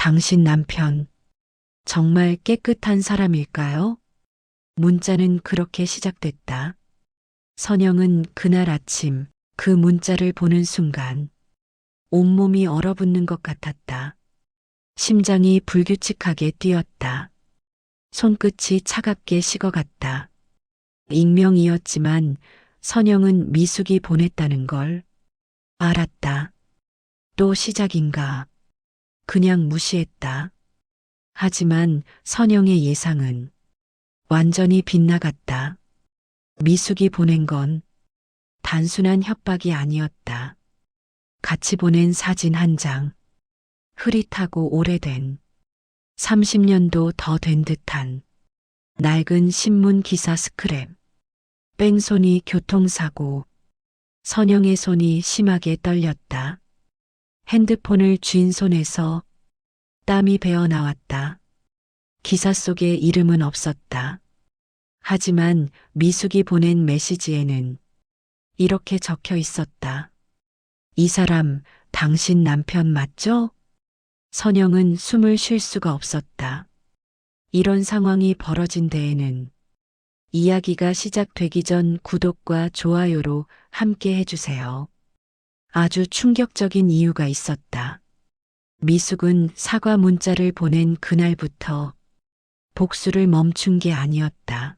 당신 남편 정말 깨끗한 사람일까요? 문자는 그렇게 시작됐다. 선영은 그날 아침 그 문자를 보는 순간 온몸이 얼어붙는 것 같았다. 심장이 불규칙하게 뛰었다. 손끝이 차갑게 식어갔다. 익명이었지만 선영은 미숙이 보냈다는 걸 알았다. 또 시작인가? 그냥 무시했다. 하지만 선영의 예상은 완전히 빗나갔다. 미숙이 보낸 건 단순한 협박이 아니었다. 같이 보낸 사진 한 장, 흐릿하고 오래된 30년도 더 된 듯한 낡은 신문 기사 스크랩, 뺑소니 교통사고, 선영의 손이 심하게 떨렸다. 핸드폰을 쥔 손에서 땀이 배어 나왔다. 기사 속에 이름은 없었다. 하지만 미숙이 보낸 메시지에는 이렇게 적혀 있었다. 이 사람 당신 남편 맞죠? 선영은 숨을 쉴 수가 없었다. 이런 상황이 벌어진 데에는 이야기가 시작되기 전 구독과 좋아요로 함께 해주세요. 아주 충격적인 이유가 있었다. 미숙은 사과 문자를 보낸 그날부터 복수를 멈춘 게 아니었다.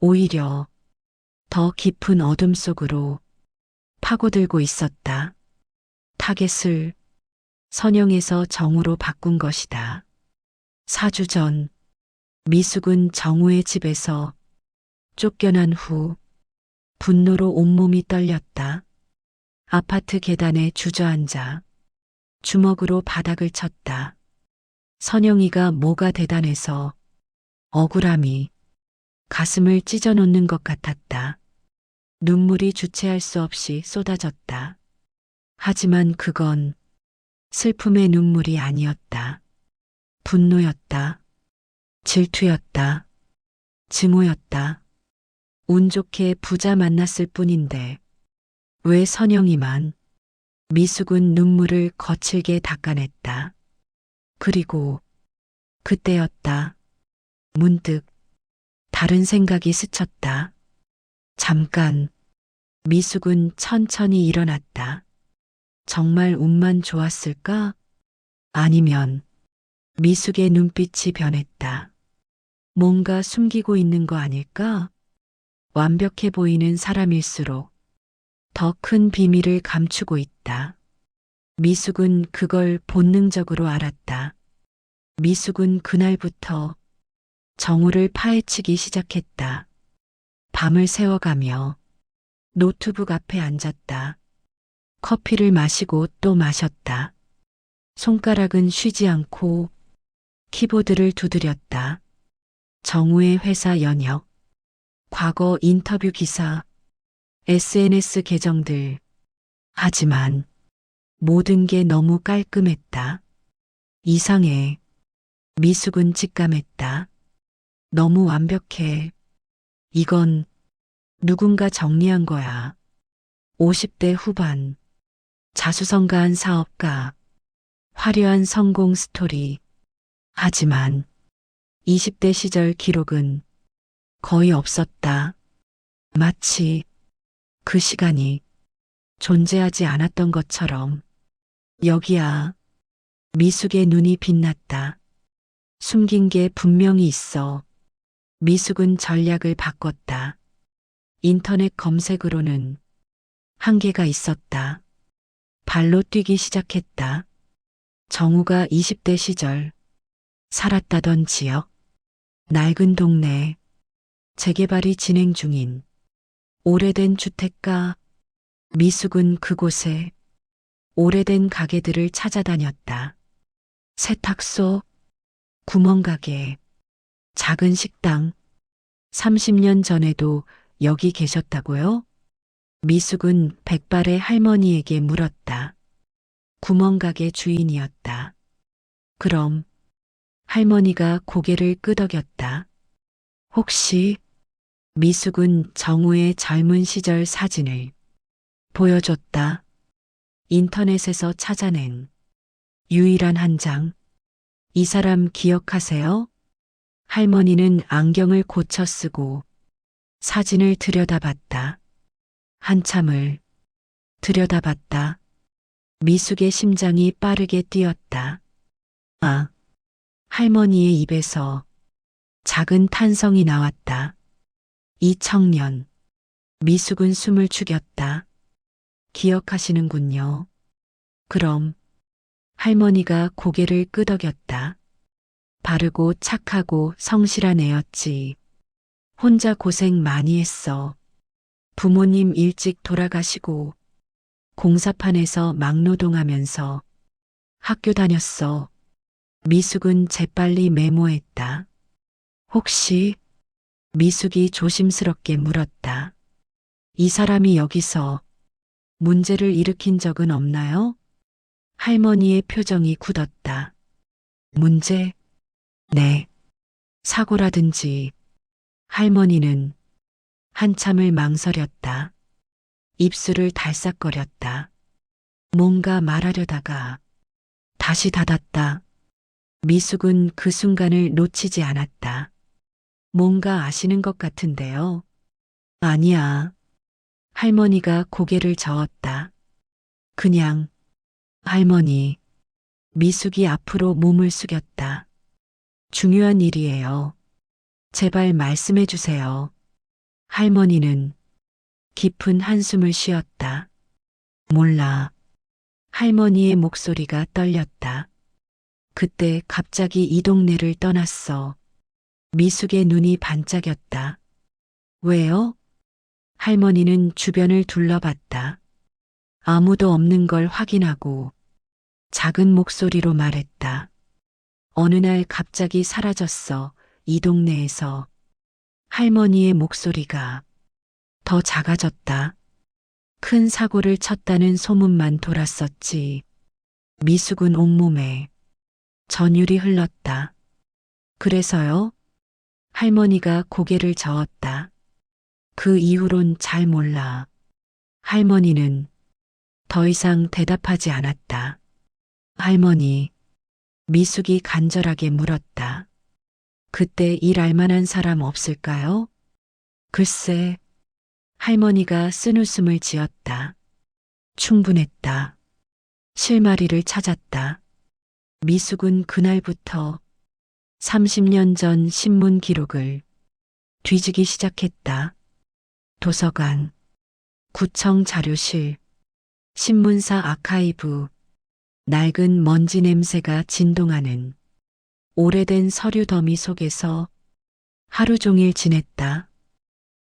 오히려 더 깊은 어둠 속으로 파고들고 있었다. 타겟을 선영에서 정우로 바꾼 것이다. 4주 전 미숙은 정우의 집에서 쫓겨난 후 분노로 온몸이 떨렸다. 아파트 계단에 주저앉아 주먹으로 바닥을 쳤다. 선영이가 뭐가 대단해서 억울함이 가슴을 찢어놓는 것 같았다. 눈물이 주체할 수 없이 쏟아졌다. 하지만 그건 슬픔의 눈물이 아니었다. 분노였다. 질투였다. 증오였다. 운 좋게 부자 만났을 뿐인데 왜 선영이만? 미숙은 눈물을 거칠게 닦아냈다. 그리고 그때였다. 문득 다른 생각이 스쳤다. 잠깐 미숙은 천천히 일어났다. 정말 운만 좋았을까? 아니면 미숙의 눈빛이 변했다. 뭔가 숨기고 있는 거 아닐까? 완벽해 보이는 사람일수록 더 큰 비밀을 감추고 있다. 미숙은 그걸 본능적으로 알았다. 미숙은 그날부터 정우를 파헤치기 시작했다. 밤을 새워가며 노트북 앞에 앉았다. 커피를 마시고 또 마셨다. 손가락은 쉬지 않고 키보드를 두드렸다. 정우의 회사 연역, 과거 인터뷰 기사, SNS 계정들. 하지만 모든 게 너무 깔끔했다. 이상해. 미숙은 직감했다. 너무 완벽해. 이건 누군가 정리한 거야. 50대 후반, 자수성가한 사업가, 화려한 성공 스토리. 하지만 20대 시절 기록은 거의 없었다. 마치 그 시간이 존재하지 않았던 것처럼. 여기야. 미숙의 눈이 빛났다. 숨긴 게 분명히 있어. 미숙은 전략을 바꿨다. 인터넷 검색으로는 한계가 있었다. 발로 뛰기 시작했다. 정우가 20대 시절 살았다던 지역, 낡은 동네, 재개발이 진행 중인 오래된 주택가. 미숙은 그곳에 오래된 가게들을 찾아다녔다. 세탁소, 구멍가게, 작은 식당. 30년 전에도 여기 계셨다고요? 미숙은 백발의 할머니에게 물었다. 구멍가게 주인이었다. 그럼 할머니가 고개를 끄덕였다. 혹시? 미숙은 정우의 젊은 시절 사진을 보여줬다. 인터넷에서 찾아낸 유일한 한 장. 이 사람 기억하세요? 할머니는 안경을 고쳐 쓰고 사진을 들여다봤다. 한참을 들여다봤다. 미숙의 심장이 빠르게 뛰었다. 아, 할머니의 입에서 작은 탄성이 나왔다. 이 청년. 미숙은 숨을 죽였다. 기억하시는군요. 그럼 할머니가 고개를 끄덕였다. 바르고 착하고 성실한 애였지. 혼자 고생 많이 했어. 부모님 일찍 돌아가시고 공사판에서 막노동하면서 학교 다녔어. 미숙은 재빨리 메모했다. 혹시 미숙이 조심스럽게 물었다. 이 사람이 여기서 문제를 일으킨 적은 없나요? 할머니의 표정이 굳었다. 문제? 네. 사고라든지. 할머니는 한참을 망설였다. 입술을 달싹거렸다. 뭔가 말하려다가 다시 닫았다. 미숙은 그 순간을 놓치지 않았다. 뭔가 아시는 것 같은데요. 아니야. 할머니가 고개를 저었다. 그냥 할머니. 미숙이 앞으로 몸을 숙였다. 중요한 일이에요. 제발 말씀해 주세요. 할머니는 깊은 한숨을 쉬었다. 몰라. 할머니의 목소리가 떨렸다. 그때 갑자기 이 동네를 떠났어. 미숙의 눈이 반짝였다. 왜요? 할머니는 주변을 둘러봤다. 아무도 없는 걸 확인하고 작은 목소리로 말했다. 어느 날 갑자기 사라졌어. 이 동네에서. 할머니의 목소리가 더 작아졌다. 큰 사고를 쳤다는 소문만 돌았었지. 미숙은 온몸에 전율이 흘렀다. 그래서요? 할머니가 고개를 저었다. 그 이후론 잘 몰라. 할머니는 더 이상 대답하지 않았다. 할머니, 미숙이 간절하게 물었다. 그때 일 알만한 사람 없을까요? 글쎄, 할머니가 쓴웃음을 지었다. 충분했다. 실마리를 찾았다. 미숙은 그날부터 30년 전 신문 기록을 뒤지기 시작했다. 도서관, 구청 자료실, 신문사 아카이브, 낡은 먼지 냄새가 진동하는 오래된 서류 더미 속에서 하루 종일 지냈다.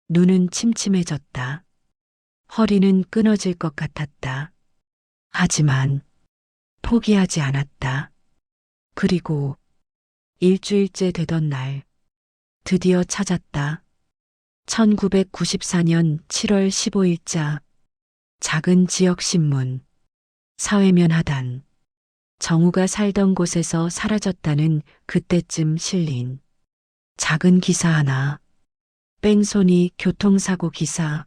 눈은 침침해졌다. 허리는 끊어질 것 같았다. 하지만 포기하지 않았다. 그리고 일주일째 되던 날, 드디어 찾았다. 1994년 7월 15일자 작은 지역신문, 사회면 하단. 정우가 살던 곳에서 사라졌다는 그때쯤 실린 작은 기사 하나. 뺑소니 교통사고 기사.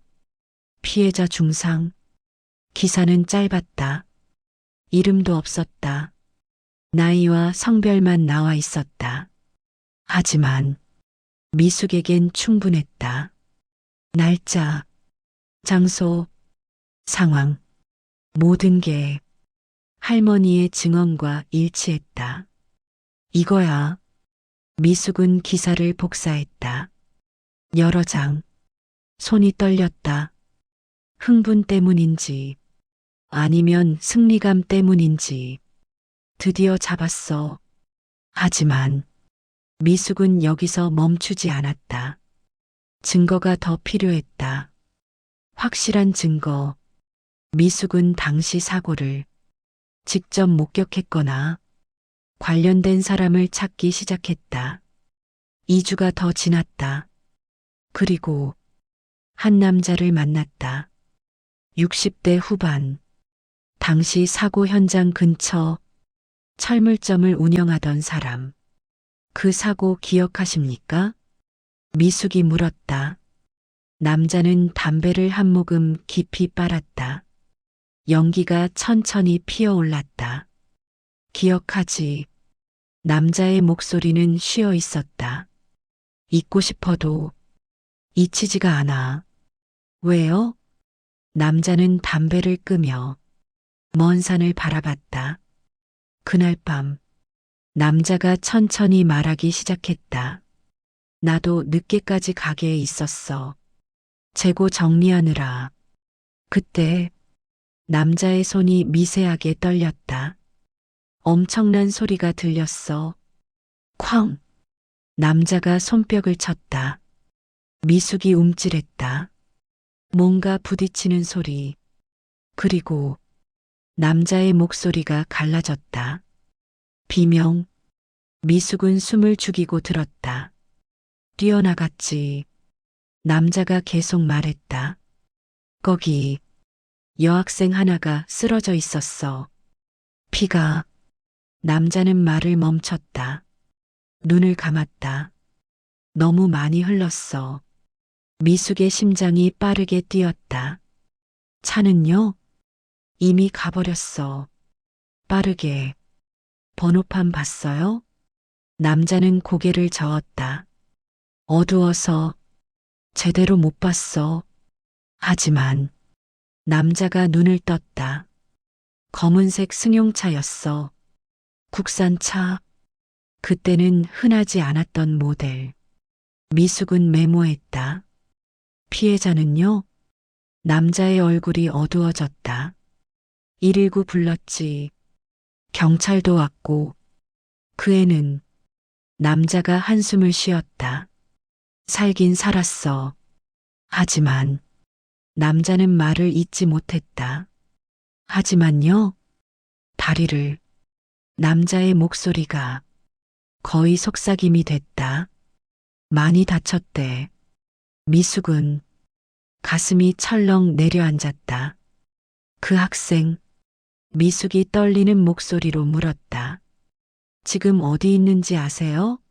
피해자 중상. 기사는 짧았다. 이름도 없었다. 나이와 성별만 나와 있었다. 하지만 미숙에겐 충분했다. 날짜, 장소, 상황, 모든 게 할머니의 증언과 일치했다. 이거야. 미숙은 기사를 복사했다. 여러 장. 손이 떨렸다. 흥분 때문인지 아니면 승리감 때문인지 드디어 잡았어. 하지만 미숙은 여기서 멈추지 않았다. 증거가 더 필요했다. 확실한 증거. 미숙은 당시 사고를 직접 목격했거나 관련된 사람을 찾기 시작했다. 2주가 더 지났다. 그리고 한 남자를 만났다. 60대 후반. 당시 사고 현장 근처 철물점을 운영하던 사람. 그 사고 기억하십니까? 미숙이 물었다. 남자는 담배를 한 모금 깊이 빨았다. 연기가 천천히 피어올랐다. 기억하지. 남자의 목소리는 쉬어 있었다. 잊고 싶어도 잊히지가 않아. 왜요? 남자는 담배를 끄며 먼 산을 바라봤다. 그날 밤 남자가 천천히 말하기 시작했다. 나도 늦게까지 가게에 있었어. 재고 정리하느라. 그때 남자의 손이 미세하게 떨렸다. 엄청난 소리가 들렸어. 쾅! 남자가 손뼉을 쳤다. 미숙이 움찔했다. 뭔가 부딪히는 소리. 그리고 남자의 목소리가 갈라졌다. 비명. 미숙은 숨을 죽이고 들었다. 뛰어나갔지. 남자가 계속 말했다. 거기 여학생 하나가 쓰러져 있었어. 피가. 남자는 말을 멈췄다. 눈을 감았다. 너무 많이 흘렀어. 미숙의 심장이 빠르게 뛰었다. 차는요? 이미 가버렸어. 빠르게. 번호판 봤어요? 남자는 고개를 저었다. 어두워서 제대로 못 봤어. 하지만 남자가 눈을 떴다. 검은색 승용차였어. 국산차. 그때는 흔하지 않았던 모델. 미숙은 메모했다. 피해자는요? 남자의 얼굴이 어두워졌다. 119 불렀지. 경찰도 왔고. 그 애는 남자가 한숨을 쉬었다. 살긴 살았어. 하지만 남자는 말을 잇지 못했다. 하지만요. 다리를. 남자의 목소리가 거의 속삭임이 됐다. 많이 다쳤대. 미숙은 가슴이 철렁 내려앉았다. 그 학생. 미숙이 떨리는 목소리로 물었다. 지금 어디 있는지 아세요?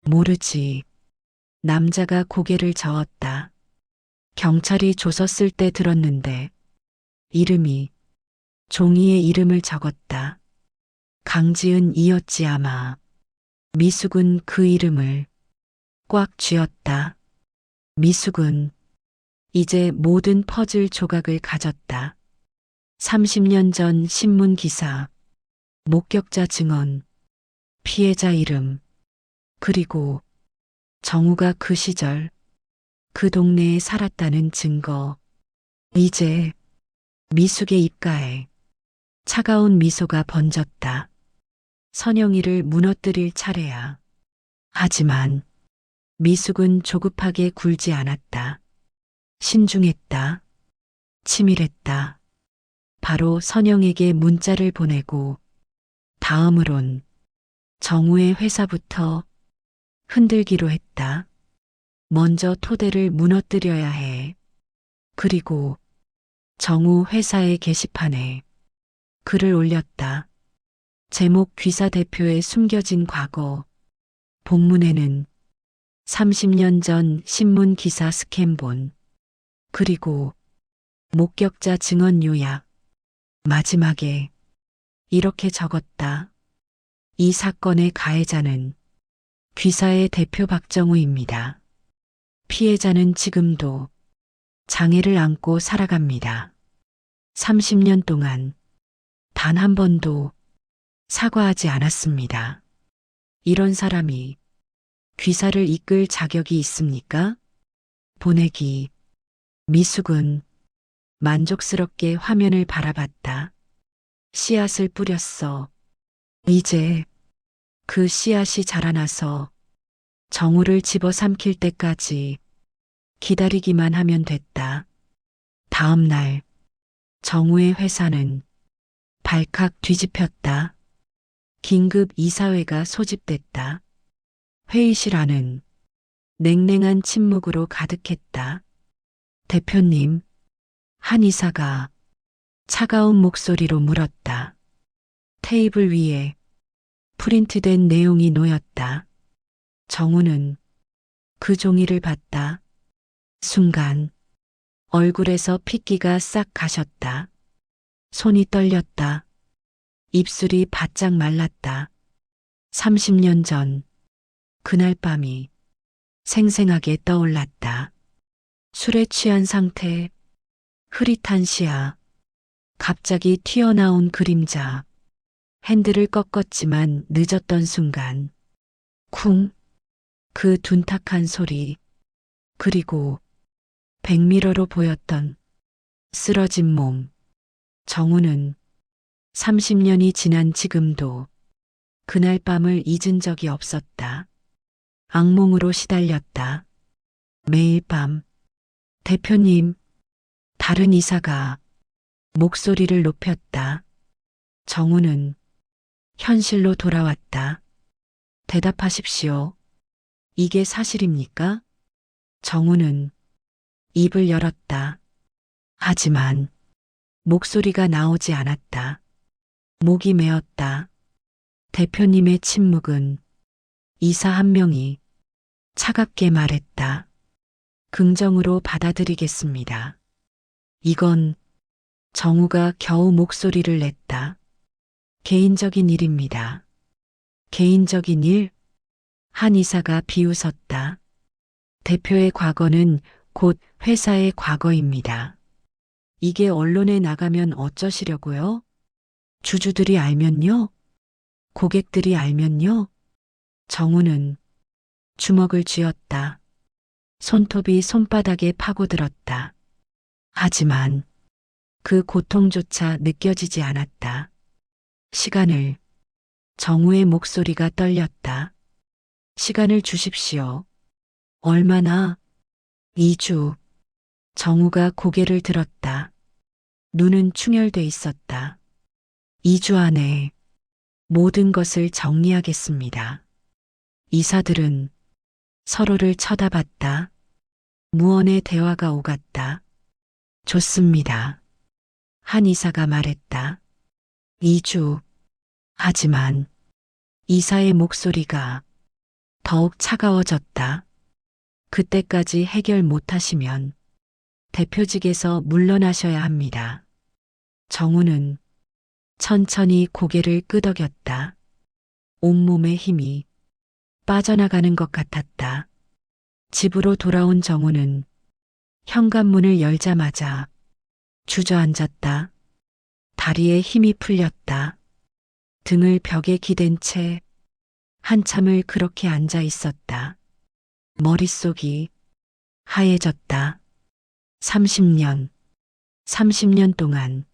모르지. 남자가 고개를 저었다. 경찰이 조서 쓸 때 들었는데 이름이 종이에 이름을 적었다. 강지은이었지 아마. 미숙은 그 이름을 꽉 쥐었다. 미숙은 이제 모든 퍼즐 조각을 가졌다. 30년 전 신문 기사, 목격자 증언, 피해자 이름, 그리고 정우가 그 시절 그 동네에 살았다는 증거. 이제 미숙의 입가에 차가운 미소가 번졌다. 선영이를 무너뜨릴 차례야. 하지만 미숙은 조급하게 굴지 않았다. 신중했다. 치밀했다. 바로 선영에게 문자를 보내고 다음으론 정우의 회사부터 흔들기로 했다. 먼저 토대를 무너뜨려야 해. 그리고 정우 회사의 게시판에 글을 올렸다. 제목 귀사 대표의 숨겨진 과거. 본문에는 30년 전 신문 기사 스캔본. 그리고 목격자 증언 요약. 마지막에 이렇게 적었다. 이 사건의 가해자는 귀사의 대표 박정우입니다. 피해자는 지금도 장애를 안고 살아갑니다. 30년 동안 단 한 번도 사과하지 않았습니다. 이런 사람이 귀사를 이끌 자격이 있습니까? 보내기. 미숙은 만족스럽게 화면을 바라봤다. 씨앗을 뿌렸어. 이제 그 씨앗이 자라나서 정우를 집어삼킬 때까지 기다리기만 하면 됐다. 다음 날 정우의 회사는 발칵 뒤집혔다. 긴급 이사회가 소집됐다. 회의실 안은 냉랭한 침묵으로 가득했다. 대표님, 한 이사가 차가운 목소리로 물었다. 테이블 위에 프린트된 내용이 놓였다. 정우는 그 종이를 봤다. 순간 얼굴에서 핏기가 싹 가셨다. 손이 떨렸다. 입술이 바짝 말랐다. 30년 전 그날 밤이 생생하게 떠올랐다. 술에 취한 상태, 흐릿한 시야, 갑자기 튀어나온 그림자, 핸들을 꺾었지만 늦었던 순간, 쿵, 그 둔탁한 소리, 그리고 백미러로 보였던 쓰러진 몸. 정우는 30년이 지난 지금도 그날 밤을 잊은 적이 없었다. 악몽으로 시달렸다. 매일 밤, 대표님, 다른 이사가 목소리를 높였다. 정우는 현실로 돌아왔다. 대답하십시오. 이게 사실입니까? 정우는 입을 열었다. 하지만 목소리가 나오지 않았다. 목이 메었다. 대표님의 침묵은 이사 한 명이 차갑게 말했다. 긍정으로 받아들이겠습니다. 이건 정우가 겨우 목소리를 냈다. 개인적인 일입니다. 개인적인 일? 한 이사가 비웃었다. 대표의 과거는 곧 회사의 과거입니다. 이게 언론에 나가면 어쩌시려고요? 주주들이 알면요? 고객들이 알면요? 정우는 주먹을 쥐었다. 손톱이 손바닥에 파고들었다. 하지만 그 고통조차 느껴지지 않았다. 시간을, 정우의 목소리가 떨렸다. 시간을 주십시오. 얼마나? 2주. 정우가 고개를 들었다. 눈은 충혈돼 있었다. 2주 안에 모든 것을 정리하겠습니다. 이사들은 서로를 쳐다봤다. 무언의 대화가 오갔다. 좋습니다. 한 이사가 말했다. 2주. 하지만 이사의 목소리가 더욱 차가워졌다. 그때까지 해결 못하시면 대표직에서 물러나셔야 합니다. 정우는 천천히 고개를 끄덕였다. 온몸의 힘이 빠져나가는 것 같았다. 집으로 돌아온 정우는 현관문을 열자마자 주저앉았다. 다리에 힘이 풀렸다. 등을 벽에 기댄 채 한참을 그렇게 앉아 있었다. 머릿속이 하얘졌다. 30년 동안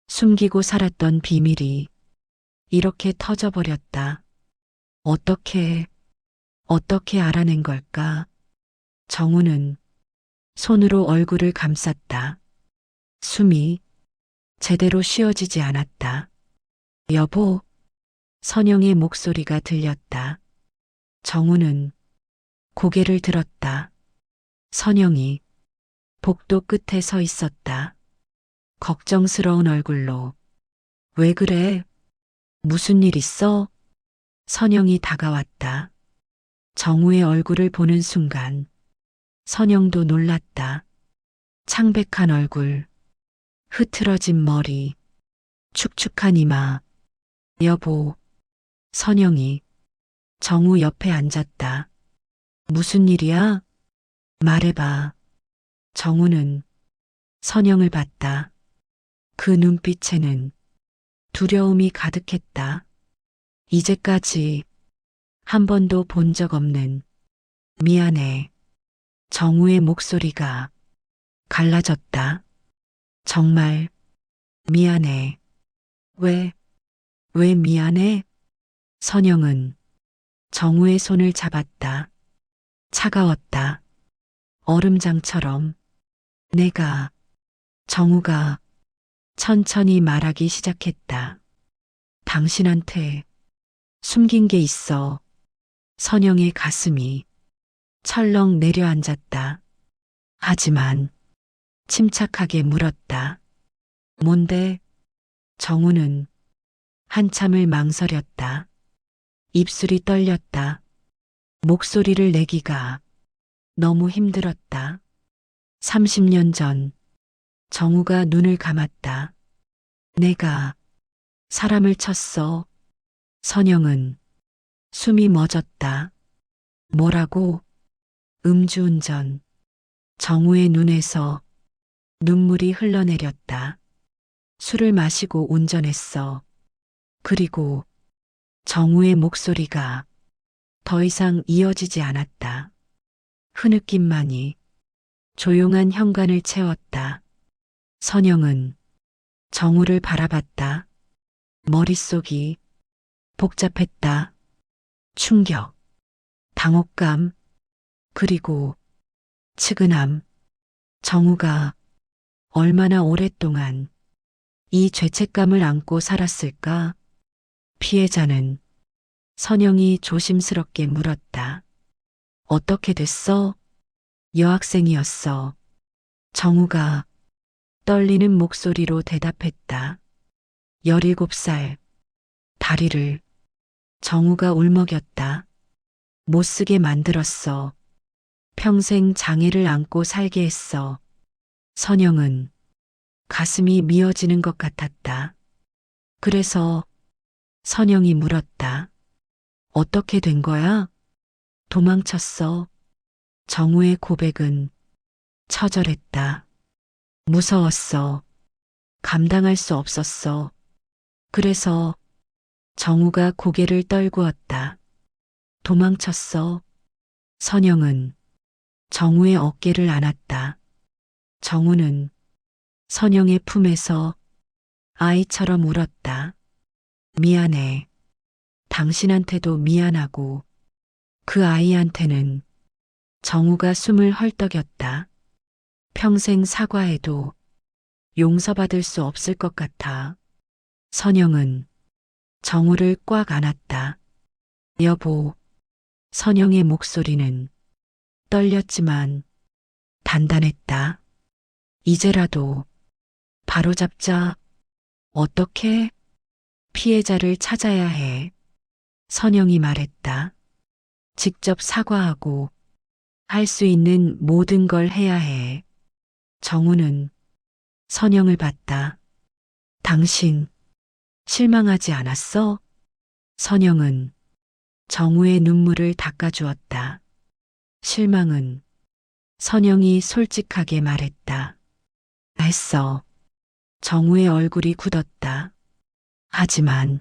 숨기고 살았던 비밀이 이렇게 터져버렸다. 어떻게 알아낸 걸까? 정우는 손으로 얼굴을 감쌌다. 숨이 제대로 쉬어지지 않았다. 여보, 선영의 목소리가 들렸다. 정우는 고개를 들었다. 선영이 복도 끝에 서 있었다. 걱정스러운 얼굴로. 왜 그래? 무슨 일 있어? 선영이 다가왔다. 정우의 얼굴을 보는 순간 선영도 놀랐다. 창백한 얼굴, 흐트러진 머리, 축축한 이마. 여보, 선영이 정우 옆에 앉았다. 무슨 일이야? 말해봐. 정우는 선영을 봤다. 그 눈빛에는 두려움이 가득했다. 이제까지 한 번도 본 적 없는 미안해. 정우의 목소리가 갈라졌다. 정말 미안해. 왜 미안해? 선영은 정우의 손을 잡았다. 차가웠다. 얼음장처럼. 정우가 천천히 말하기 시작했다. 당신한테 숨긴 게 있어. 선영의 가슴이 철렁 내려앉았다. 하지만 침착하게 물었다. 뭔데? 정우는 한참을 망설였다. 입술이 떨렸다. 목소리를 내기가 너무 힘들었다. 30년 전 정우가 눈을 감았다. 내가 사람을 쳤어. 선영은 숨이 멎었다. 뭐라고? 음주운전. 정우의 눈에서 눈물이 흘러내렸다. 술을 마시고 운전했어. 그리고 정우의 목소리가 더 이상 이어지지 않았다. 흐느낌만이 조용한 현관을 채웠다. 선영은 정우를 바라봤다. 머릿속이 복잡했다. 충격, 당혹감, 그리고 측은함. 정우가 얼마나 오랫동안 이 죄책감을 안고 살았을까? 피해자는 선영이 조심스럽게 물었다. 어떻게 됐어? 여학생이었어. 정우가 떨리는 목소리로 대답했다. 17살. 다리를 정우가 울먹였다. 못쓰게 만들었어. 평생 장애를 안고 살게 했어. 선영은 가슴이 미어지는 것 같았다. 그래서 선영이 물었다. 어떻게 된 거야? 도망쳤어. 정우의 고백은 처절했다. 무서웠어. 감당할 수 없었어. 그래서 정우가 고개를 떨구었다. 도망쳤어. 선영은 정우의 어깨를 안았다. 정우는 선영의 품에서 아이처럼 울었다. 미안해. 당신한테도 미안하고 그 아이한테는. 정우가 숨을 헐떡였다. 평생 사과해도 용서받을 수 없을 것 같아. 선영은 정우를 꽉 안았다. 여보. 선영의 목소리는 떨렸지만 단단했다. 이제라도 바로잡자. 어떻게? 피해자를 찾아야 해. 선영이 말했다. 직접 사과하고 할 수 있는 모든 걸 해야 해. 정우는 선영을 봤다. 당신 실망하지 않았어? 선영은 정우의 눈물을 닦아주었다. 실망은 선영이 솔직하게 말했다. 했어. 정우의 얼굴이 굳었다. 하지만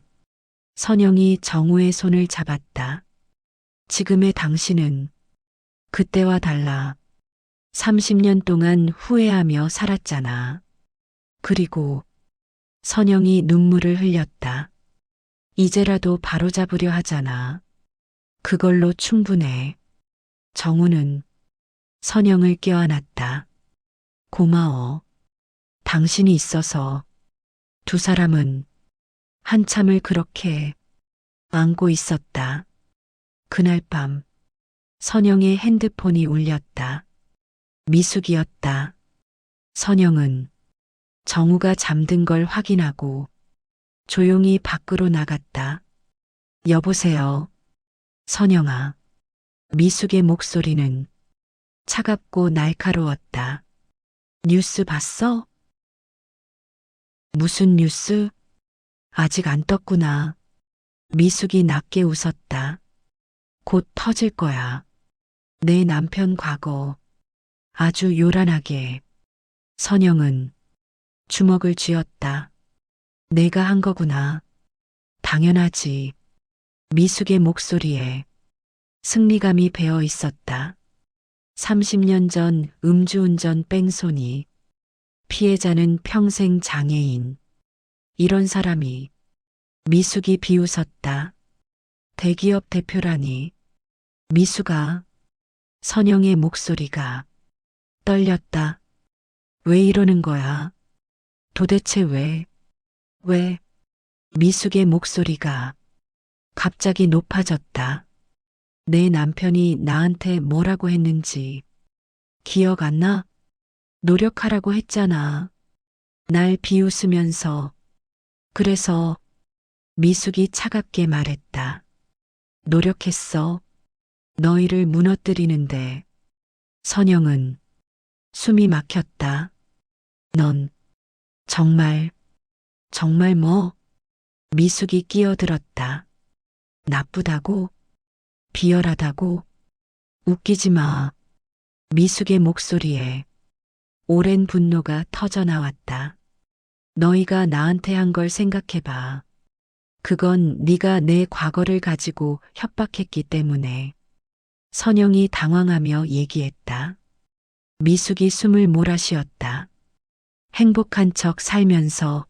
선영이 정우의 손을 잡았다. 지금의 당신은 그때와 달라. 30년 동안 후회하며 살았잖아. 그리고 선영이 눈물을 흘렸다. 이제라도 바로잡으려 하잖아. 그걸로 충분해. 정우는 선영을 껴안았다. 고마워. 당신이 있어서. 두 사람은 한참을 그렇게 안고 있었다. 그날 밤 선영의 핸드폰이 울렸다. 미숙이었다. 선영은 정우가 잠든 걸 확인하고 조용히 밖으로 나갔다. 여보세요. 선영아. 미숙의 목소리는 차갑고 날카로웠다. 뉴스 봤어? 무슨 뉴스? 아직 안 떴구나. 미숙이 낮게 웃었다. 곧 터질 거야. 내 남편 과거. 아주 요란하게. 선영은 주먹을 쥐었다. 내가 한 거구나. 당연하지. 미숙의 목소리에 승리감이 배어 있었다. 30년 전 음주운전 뺑소니. 피해자는 평생 장애인. 이런 사람이. 미숙이 비웃었다. 대기업 대표라니. 미숙아. 선영의 목소리가 떨렸다. 왜 이러는 거야? 도대체 왜? 왜? 미숙의 목소리가 갑자기 높아졌다. 내 남편이 나한테 뭐라고 했는지 기억 안 나? 노력하라고 했잖아. 날 비웃으면서. 그래서 미숙이 차갑게 말했다. 노력했어. 너희를 무너뜨리는데. 선영은 숨이 막혔다. 넌 정말, 정말 뭐? 미숙이 끼어들었다. 나쁘다고? 비열하다고? 웃기지 마. 미숙의 목소리에 오랜 분노가 터져 나왔다. 너희가 나한테 한 걸 생각해봐. 그건 네가 내 과거를 가지고 협박했기 때문에. 선영이 당황하며 얘기했다. 미숙이 숨을 몰아쉬었다. 행복한 척 살면서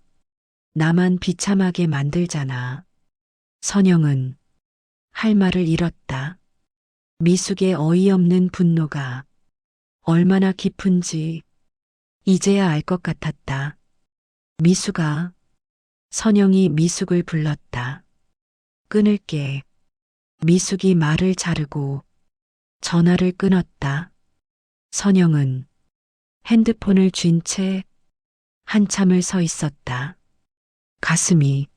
나만 비참하게 만들잖아. 선영은 할 말을 잃었다. 미숙의 어이없는 분노가 얼마나 깊은지 이제야 알 것 같았다. 미숙아. 선영이 미숙을 불렀다. 끊을게. 미숙이 말을 자르고 전화를 끊었다. 선영은 핸드폰을 쥔 채 한참을 서 있었다. 가슴이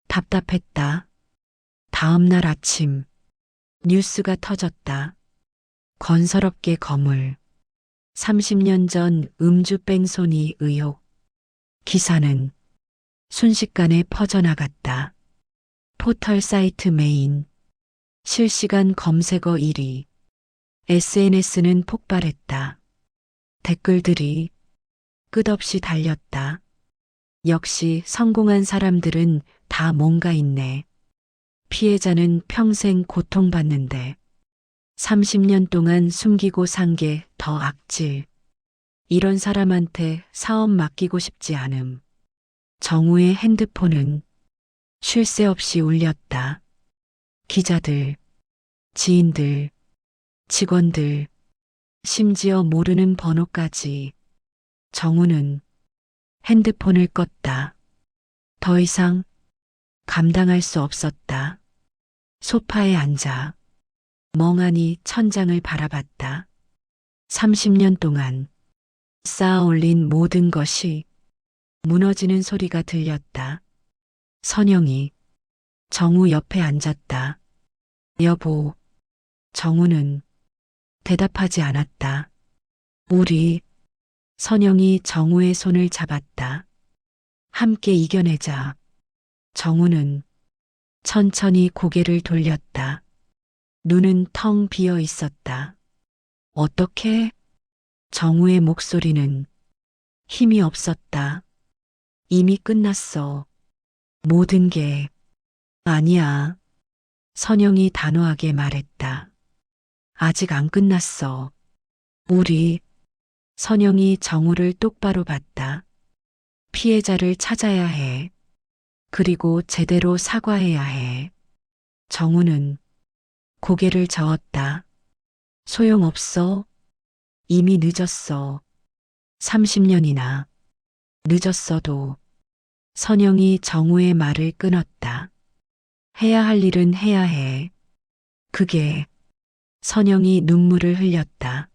답답했다. 다음 날 아침 뉴스가 터졌다. 건설업계 거물. 30년 전 음주 뺑소니 의혹. 기사는 순식간에 퍼져나갔다. 포털 사이트 메인. 실시간 검색어 1위. SNS는 폭발했다. 댓글들이 끝없이 달렸다. 역시 성공한 사람들은 다 뭔가 있네. 피해자는 평생 고통받는데 30년 동안 숨기고 산 게 더 악질. 이런 사람한테 사업 맡기고 싶지 않음. 정우의 핸드폰은 쉴 새 없이 울렸다. 기자들, 지인들, 직원들, 심지어 모르는 번호까지. 정우는 핸드폰을 껐다. 더 이상 감당할 수 없었다. 소파에 앉아 멍하니 천장을 바라봤다. 30년 동안 쌓아 올린 모든 것이 무너지는 소리가 들렸다. 선영이 정우 옆에 앉았다. 여보. 정우는 대답하지 않았다. 우리. 선영이 정우의 손을 잡았다. 함께 이겨내자. 정우는 천천히 고개를 돌렸다. 눈은 텅 비어 있었다. 어떻게? 정우의 목소리는 힘이 없었다. 이미 끝났어. 모든 게. 아니야. 선영이 단호하게 말했다. 아직 안 끝났어. 우리. 선영이 정우를 똑바로 봤다. 피해자를 찾아야 해. 그리고 제대로 사과해야 해. 정우는 고개를 저었다. 소용없어. 이미 늦었어. 30년이나 늦었어도. 선영이 정우의 말을 끊었다. 해야 할 일은 해야 해. 그게. 선영이 눈물을 흘렸다.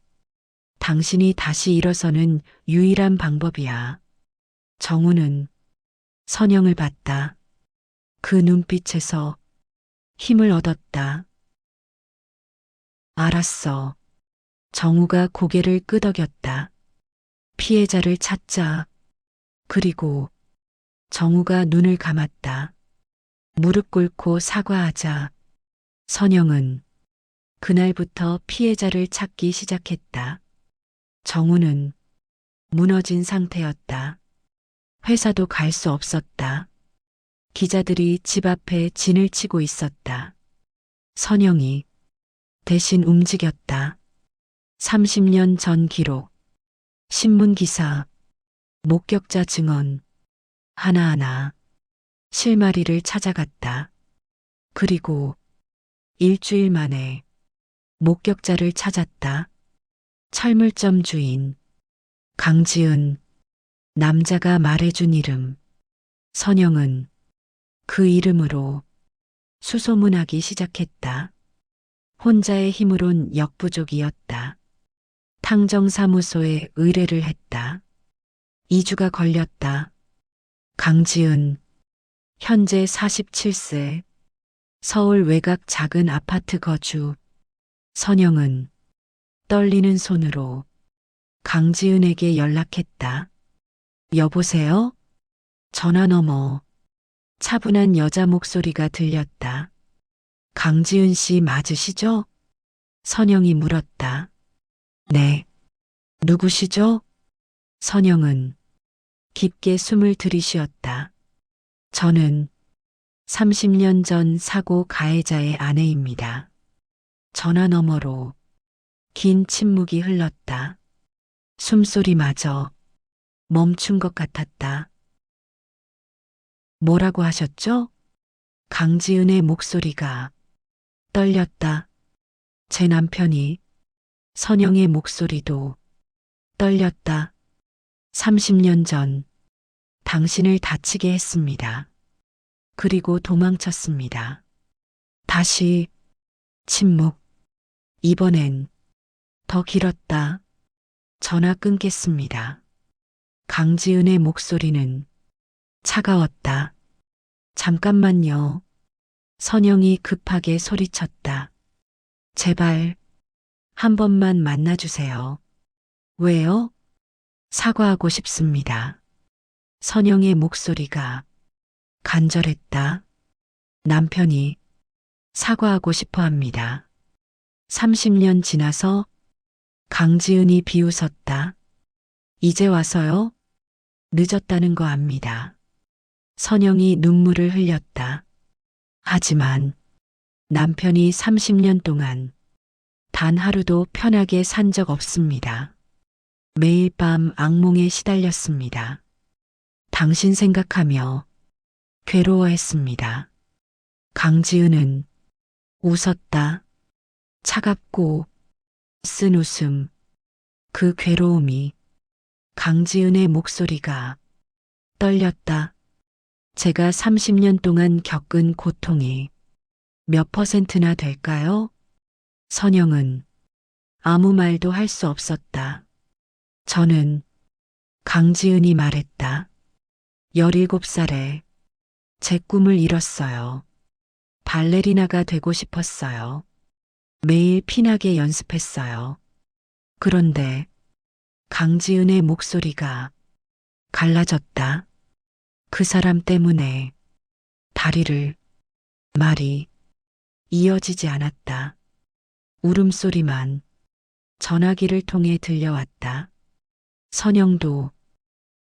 당신이 다시 일어서는 유일한 방법이야. 정우는 선영을 봤다. 그 눈빛에서 힘을 얻었다. 알았어. 정우가 고개를 끄덕였다. 피해자를 찾자. 그리고 정우가 눈을 감았다. 무릎 꿇고 사과하자. 선영은 그날부터 피해자를 찾기 시작했다. 정우는 무너진 상태였다. 회사도 갈 수 없었다. 기자들이 집 앞에 진을 치고 있었다. 선영이 대신 움직였다. 30년 전 기록, 신문 기사, 목격자 증언, 하나하나 실마리를 찾아갔다. 그리고 일주일 만에 목격자를 찾았다. 철물점 주인, 강지은, 남자가 말해준 이름. 선영은 그 이름으로 수소문하기 시작했다. 혼자의 힘으론 역부족이었다. 탕정사무소에 의뢰를 했다. 2주가 걸렸다. 강지은, 현재 47세, 서울 외곽 작은 아파트 거주. 선영은 떨리는 손으로 강지은에게 연락했다. 여보세요? 전화 너머 차분한 여자 목소리가 들렸다. 강지은 씨 맞으시죠? 선영이 물었다. 네. 누구시죠? 선영은 깊게 숨을 들이쉬었다. 저는 30년 전 사고 가해자의 아내입니다. 전화 너머로 긴 침묵이 흘렀다. 숨소리마저 멈춘 것 같았다. 뭐라고 하셨죠? 강지은의 목소리가 떨렸다. 제 남편이. 선영의 목소리도 떨렸다. 30년 전 당신을 다치게 했습니다. 그리고 도망쳤습니다. 다시 침묵. 이번엔 더 길었다. 전화 끊겠습니다. 강지은의 목소리는 차가웠다. 잠깐만요. 선영이 급하게 소리쳤다. 제발 한 번만 만나주세요. 왜요? 사과하고 싶습니다. 선영의 목소리가 간절했다. 남편이 사과하고 싶어 합니다. 30년 지나서. 강지은이 비웃었다. 이제 와서요? 늦었다는 거 압니다. 선영이 눈물을 흘렸다. 하지만 남편이 30년 동안 단 하루도 편하게 산 적 없습니다. 매일 밤 악몽에 시달렸습니다. 당신 생각하며 괴로워했습니다. 강지은은 웃었다. 차갑고 쓴 웃음. 그 괴로움이. 강지은의 목소리가 떨렸다. 제가 30년 동안 겪은 고통이 몇 퍼센트나 될까요? 선영은 아무 말도 할 수 없었다. 저는 강지은이 말했다. 17살에 제 꿈을 이뤘어요. 발레리나가 되고 싶었어요. 매일 피나게 연습했어요. 그런데 강지은의 목소리가 갈라졌다. 그 사람 때문에 다리를. 말이 이어지지 않았다. 울음소리만 전화기를 통해 들려왔다. 선영도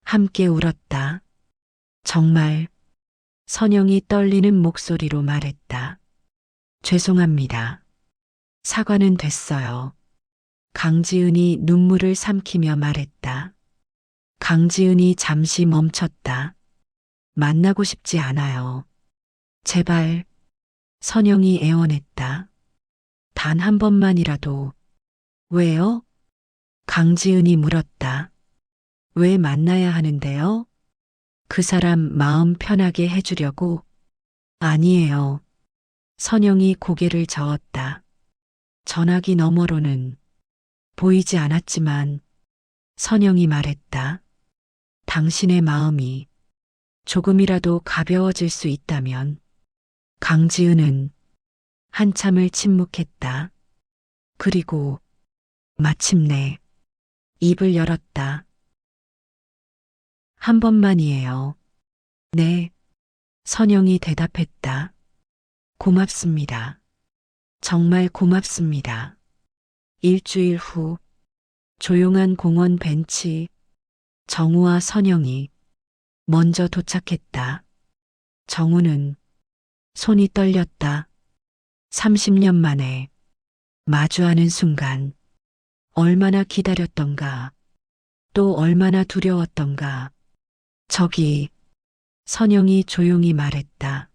함께 울었다. 정말. 선영이 떨리는 목소리로 말했다. 죄송합니다. 사과는 됐어요. 강지은이 눈물을 삼키며 말했다. 강지은이 잠시 멈췄다. 만나고 싶지 않아요. 제발. 선영이 애원했다. 단 한 번만이라도. 왜요? 강지은이 물었다. 왜 만나야 하는데요? 그 사람 마음 편하게 해주려고. 아니에요. 선영이 고개를 저었다. 전화기 너머로는 보이지 않았지만 선영이 말했다. 당신의 마음이 조금이라도 가벼워질 수 있다면. 강지은은 한참을 침묵했다. 그리고 마침내 입을 열었다. 한 번만이에요. 네. 선영이 대답했다. 고맙습니다. 정말 고맙습니다. 일주일 후 조용한 공원 벤치. 정우와 선영이 먼저 도착했다. 정우는 손이 떨렸다. 30년 만에 마주하는 순간 얼마나 기다렸던가. 또 얼마나 두려웠던가. 저기. 선영이 조용히 말했다.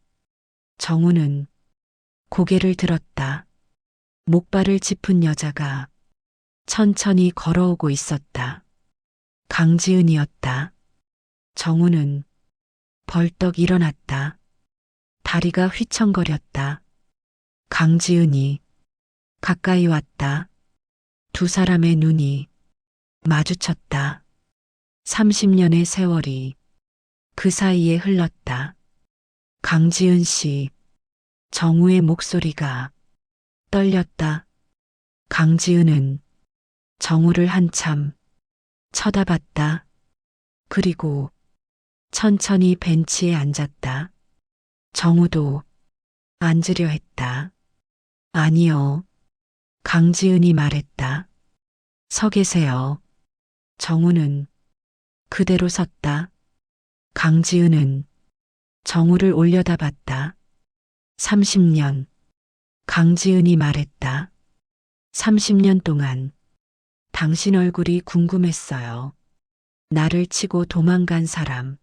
정우는 고개를 들었다. 목발을 짚은 여자가 천천히 걸어오고 있었다. 강지은이었다. 정우는 벌떡 일어났다. 다리가 휘청거렸다. 강지은이 가까이 왔다. 두 사람의 눈이 마주쳤다. 30년의 세월이 그 사이에 흘렀다. 강지은 씨. 정우의 목소리가 떨렸다. 강지은은 정우를 한참 쳐다봤다. 그리고 천천히 벤치에 앉았다. 정우도 앉으려 했다. 아니요. 강지은이 말했다. 서 계세요. 정우는 그대로 섰다. 강지은은 정우를 올려다봤다. 30년. 강지은이 말했다. 30년 동안 당신 얼굴이 궁금했어요. 나를 치고 도망간 사람,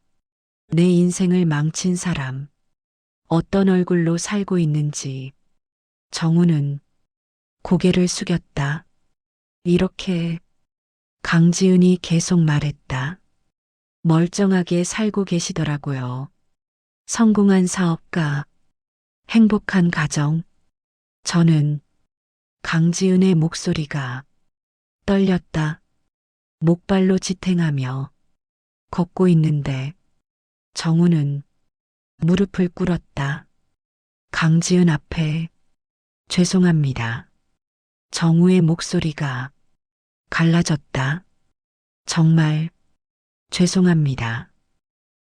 내 인생을 망친 사람, 어떤 얼굴로 살고 있는지. 정우는 고개를 숙였다. 이렇게 강지은이 계속 말했다. 멀쩡하게 살고 계시더라고요. 성공한 사업가, 행복한 가정. 저는 강지은의 목소리가 떨렸다. 목발로 지탱하며 걷고 있는데 정우는 무릎을 꿇었다. 강지은 앞에 죄송합니다. 정우의 목소리가 갈라졌다. 정말 죄송합니다.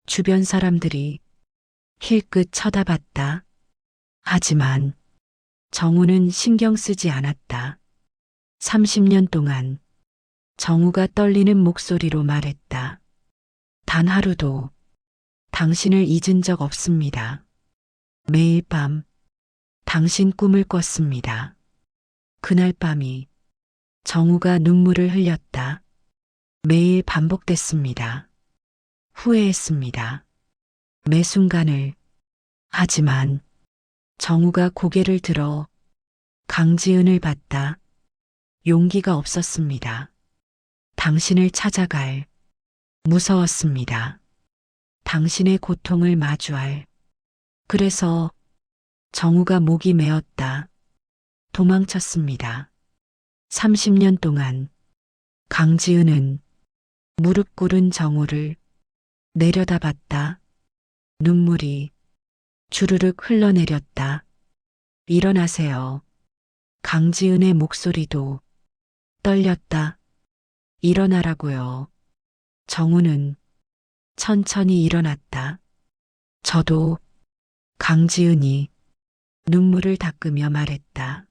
주변 사람들이 힐끗 쳐다봤다. 하지만 정우는 신경 쓰지 않았다. 30년 동안 정우가 떨리는 목소리로 말했다. 단 하루도 당신을 잊은 적 없습니다. 매일 밤 당신 꿈을 꿨습니다. 그날 밤이 정우가 눈물을 흘렸다. 매일 반복됐습니다. 후회했습니다. 매 순간을. 하지만 정우가 고개를 들어 강지은을 봤다. 용기가 없었습니다. 당신을 찾아갈. 무서웠습니다. 당신의 고통을 마주할. 그래서 정우가 목이 메었다. 도망쳤습니다. 30년 동안 강지은은 무릎 꿇은 정우를 내려다봤다. 눈물이 주르륵 흘러내렸다. 일어나세요. 강지은의 목소리도 떨렸다. 일어나라고요. 정우는 천천히 일어났다. 저도. 강지은이 눈물을 닦으며 말했다.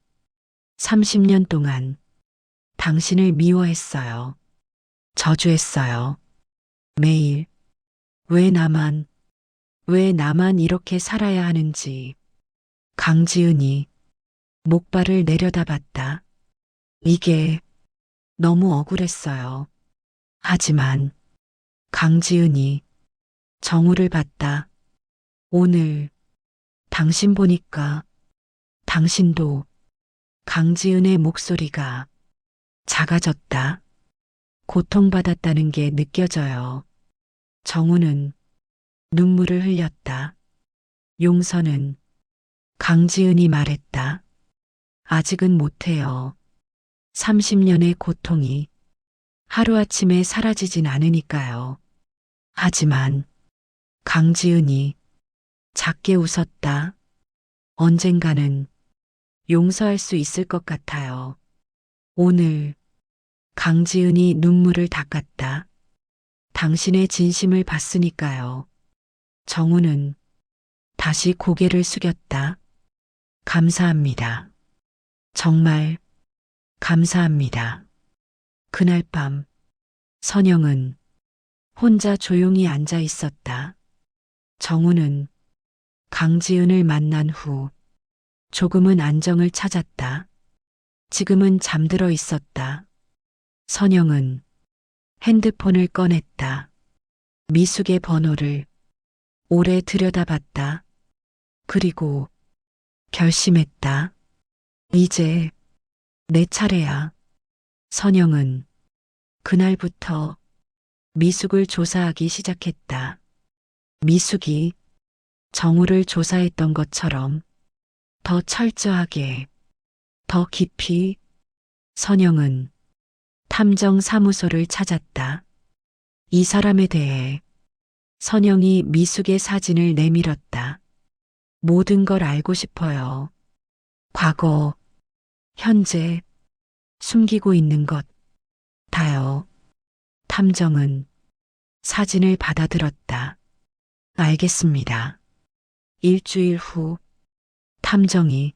30년 동안 당신을 미워했어요. 저주했어요. 매일. 왜 나만 이렇게 살아야 하는지. 강지은이 목발을 내려다봤다. 이게 너무 억울했어요. 하지만 강지은이 정우를 봤다. 오늘 당신 보니까 당신도. 강지은의 목소리가 작아졌다. 고통받았다는 게 느껴져요. 정우는 눈물을 흘렸다. 용서는. 강지은이 말했다. 아직은 못해요. 30년의 고통이 하루아침에 사라지진 않으니까요. 하지만 강지은이 작게 웃었다. 언젠가는 용서할 수 있을 것 같아요. 오늘. 강지은이 눈물을 닦았다. 당신의 진심을 봤으니까요. 정우는 다시 고개를 숙였다. 감사합니다. 정말 감사합니다. 그날 밤 선영은 혼자 조용히 앉아 있었다. 정우는 강지은을 만난 후 조금은 안정을 찾았다. 지금은 잠들어 있었다. 선영은 핸드폰을 꺼냈다. 미숙의 번호를 오래 들여다봤다. 그리고 결심했다. 이제 내 차례야. 선영은 그날부터 미숙을 조사하기 시작했다. 미숙이 정우를 조사했던 것처럼 더 철저하게, 더 깊이. 선영은 탐정 사무소를 찾았다. 이 사람에 대해. 선영이 미숙의 사진을 내밀었다. 모든 걸 알고 싶어요. 과거, 현재, 숨기고 있는 것 다요. 탐정은 사진을 받아들었다. 알겠습니다. 일주일 후 탐정이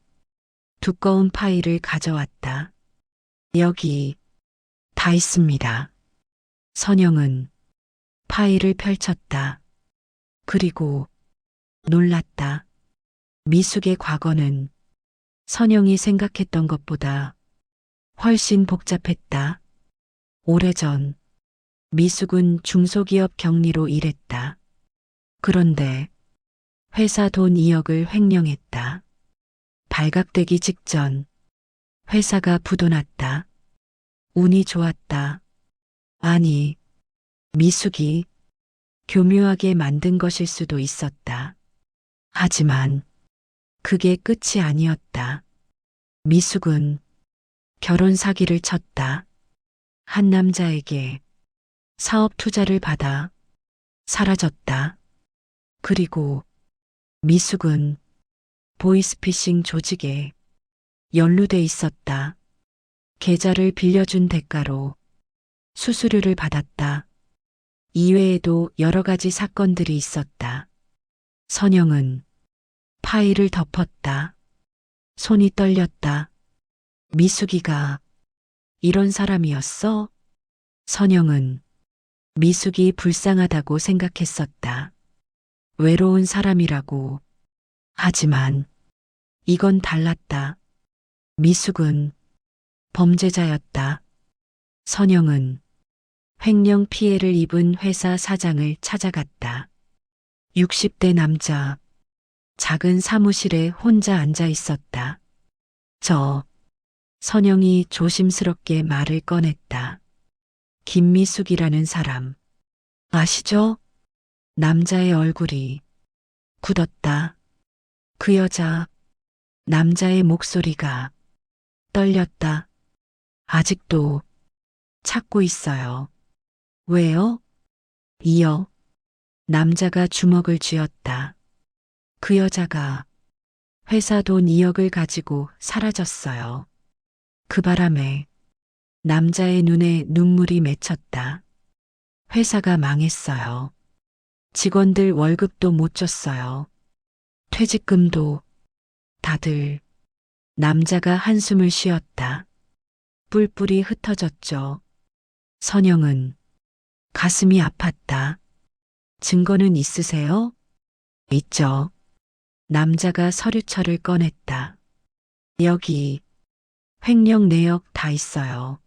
두꺼운 파일을 가져왔다. 여기 다 있습니다. 선영은 파일을 펼쳤다. 그리고 놀랐다. 미숙의 과거는 선영이 생각했던 것보다 훨씬 복잡했다. 오래전 미숙은 중소기업 경리로 일했다. 그런데 회사 돈 2억을 횡령했다. 발각되기 직전 회사가 부도났다. 운이 좋았다. 아니, 미숙이 교묘하게 만든 것일 수도 있었다. 하지만 그게 끝이 아니었다. 미숙은 결혼 사기를 쳤다. 한 남자에게 사업 투자를 받아 사라졌다. 그리고 미숙은 보이스피싱 조직에 연루돼 있었다. 계좌를 빌려준 대가로 수수료를 받았다. 이외에도 여러 가지 사건들이 있었다. 선영은 파일을 덮었다. 손이 떨렸다. 미숙이가 이런 사람이었어? 선영은 미숙이 불쌍하다고 생각했었다. 외로운 사람이라고. 하지만 이건 달랐다. 미숙은 범죄자였다. 선영은 횡령 피해를 입은 회사 사장을 찾아갔다. 60대 남자, 작은 사무실에 혼자 앉아 있었다. 선영이 조심스럽게 말을 꺼냈다. 김미숙이라는 사람, 아시죠? 남자의 얼굴이 굳었다. 그 여자, 남자의 목소리가 떨렸다. 아직도 찾고 있어요. 왜요? 이어 남자가 주먹을 쥐었다. 그 여자가 회사 돈 2억을 가지고 사라졌어요. 그 바람에 남자의 눈에 눈물이 맺혔다. 회사가 망했어요. 직원들 월급도 못 줬어요. 퇴직금도. 다들. 남자가 한숨을 쉬었다. 뿔뿔이 흩어졌죠. 선영은 가슴이 아팠다. 증거는 있으세요? 있죠. 남자가 서류철을 꺼냈다. 여기 횡령 내역 다 있어요.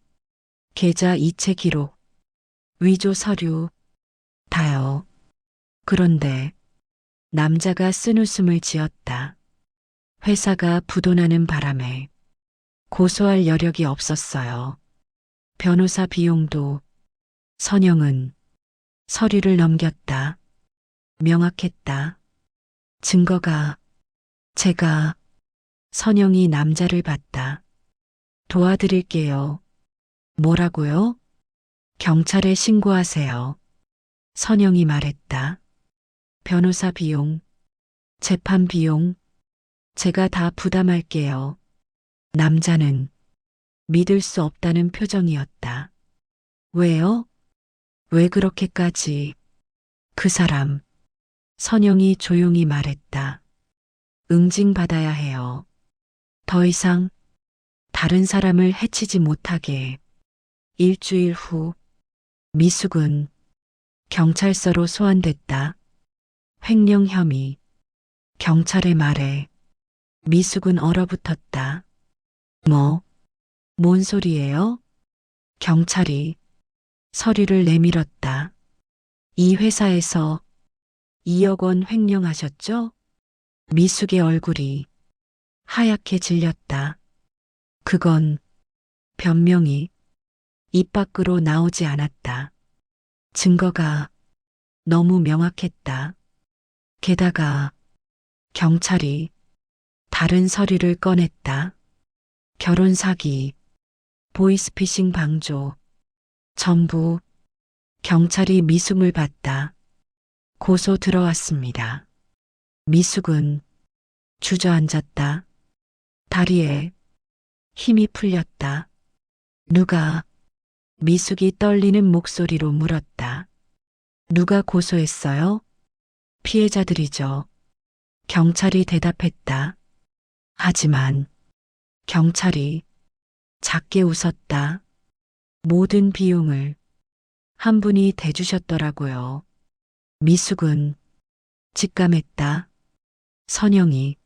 계좌 이체 기록, 위조 서류, 다요. 그런데 남자가 쓴웃음을 지었다. 회사가 부도나는 바람에 고소할 여력이 없었어요. 변호사 비용도. 선영은 서류를 넘겼다. 명확했다. 증거가. 제가. 선영이 남자를 봤다. 도와드릴게요. 뭐라고요? 경찰에 신고하세요. 선영이 말했다. 변호사 비용, 재판 비용, 제가 다 부담할게요. 남자는 믿을 수 없다는 표정이었다. 왜요? 왜 그렇게까지? 그 사람. 선영이 조용히 말했다. 응징받아야 해요. 더 이상 다른 사람을 해치지 못하게. 일주일 후 미숙은 경찰서로 소환됐다. 횡령 혐의. 경찰의 말에 미숙은 얼어붙었다. 뭔 소리예요? 경찰이 서류를 내밀었다. 이 회사에서 2억 원 횡령하셨죠? 미숙의 얼굴이 하얗게 질렸다. 그건 변명이 입 밖으로 나오지 않았다. 증거가 너무 명확했다. 게다가 경찰이 다른 서류를 꺼냈다. 결혼 사기, 보이스피싱 방조, 전부. 경찰이 미숙을 봤다. 고소 들어왔습니다. 미숙은 주저앉았다. 다리에 힘이 풀렸다. 누가? 미숙이 떨리는 목소리로 물었다. 누가 고소했어요? 피해자들이죠. 경찰이 대답했다. 하지만 경찰이 작게 웃었다. 모든 비용을 한 분이 대주셨더라고요. 미숙은 직감했다. 선영이.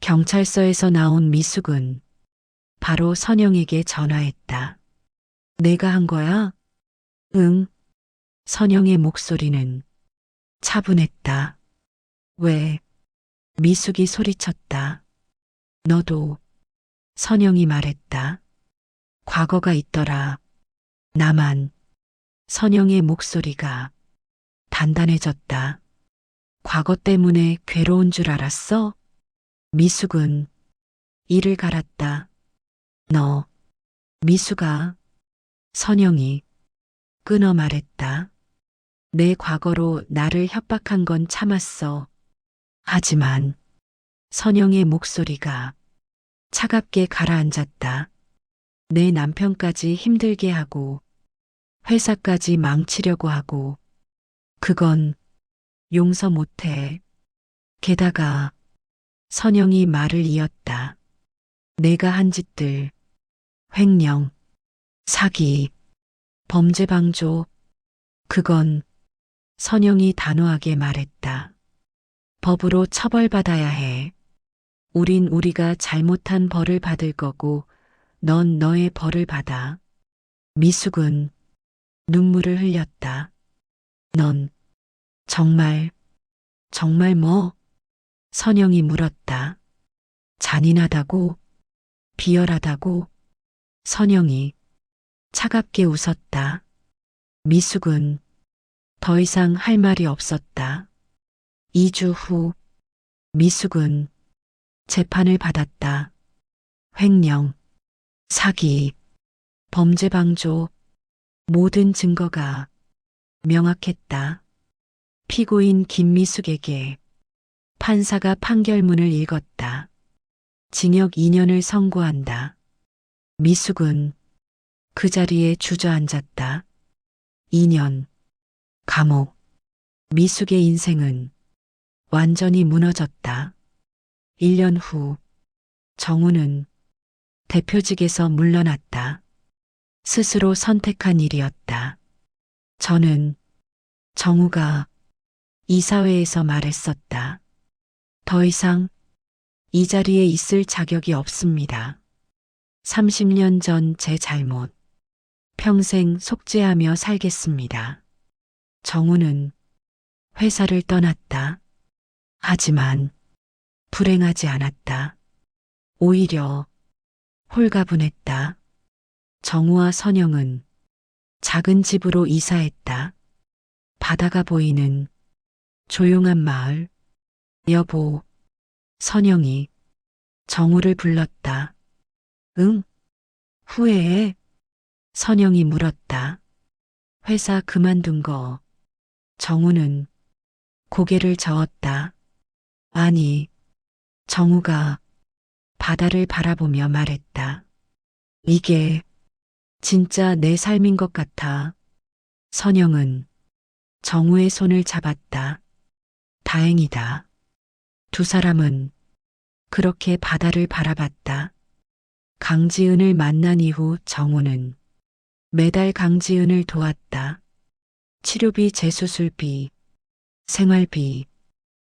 경찰서에서 나온 미숙은 바로 선영에게 전화했다. 내가 한 거야? 응. 선영의 목소리는 차분했다. 왜? 미숙이 소리쳤다. 너도. 선영이 말했다. 과거가 있더라. 나만. 선영의 목소리가 단단해졌다. 과거 때문에 괴로운 줄 알았어? 미숙은 이를 갈았다. 너. 미숙아. 선영이 끊어 말했다. 내 과거로 나를 협박한 건 참았어. 하지만 선영의 목소리가 차갑게 가라앉았다. 내 남편까지 힘들게 하고 회사까지 망치려고 하고 그건 용서 못해. 게다가 선영이 말을 이었다. 내가 한 짓들, 횡령, 사기, 범죄 방조, 그건 선영이 단호하게 말했다. 법으로 처벌받아야 해. 우린 우리가 잘못한 벌을 받을 거고 넌 너의 벌을 받아. 미숙은 눈물을 흘렸다. 넌 정말, 정말 뭐? 선영이 물었다. 잔인하다고? 비열하다고? 선영이 차갑게 웃었다. 미숙은 더 이상 할 말이 없었다. 2주 후 미숙은 재판을 받았다. 횡령, 사기, 범죄 방조, 모든 증거가 명확했다. 피고인 김미숙에게 판사가 판결문을 읽었다. 징역 2년을 선고한다. 미숙은 그 자리에 주저앉았다. 2년, 감옥. 미숙의 인생은 완전히 무너졌다. 1년 후, 정우는 대표직에서 물러났다. 스스로 선택한 일이었다. 저는 정우가 이사회에서 말했었다. 더 이상 이 자리에 있을 자격이 없습니다. 30년 전 제 잘못. 평생 속죄하며 살겠습니다. 정우는 회사를 떠났다. 하지만 불행하지 않았다. 오히려 홀가분했다. 정우와 선영은 작은 집으로 이사했다. 바다가 보이는 조용한 마을. 여보, 선영이 정우를 불렀다. 응? 후회해? 선영이 물었다. 회사 그만둔 거. 정우는 고개를 저었다. 아니, 정우가 바다를 바라보며 말했다. 이게 진짜 내 삶인 것 같아. 선영은 정우의 손을 잡았다. 다행이다. 두 사람은 그렇게 바다를 바라봤다. 강지은을 만난 이후 정우는 매달 강지은을 도왔다. 치료비, 재수술비, 생활비,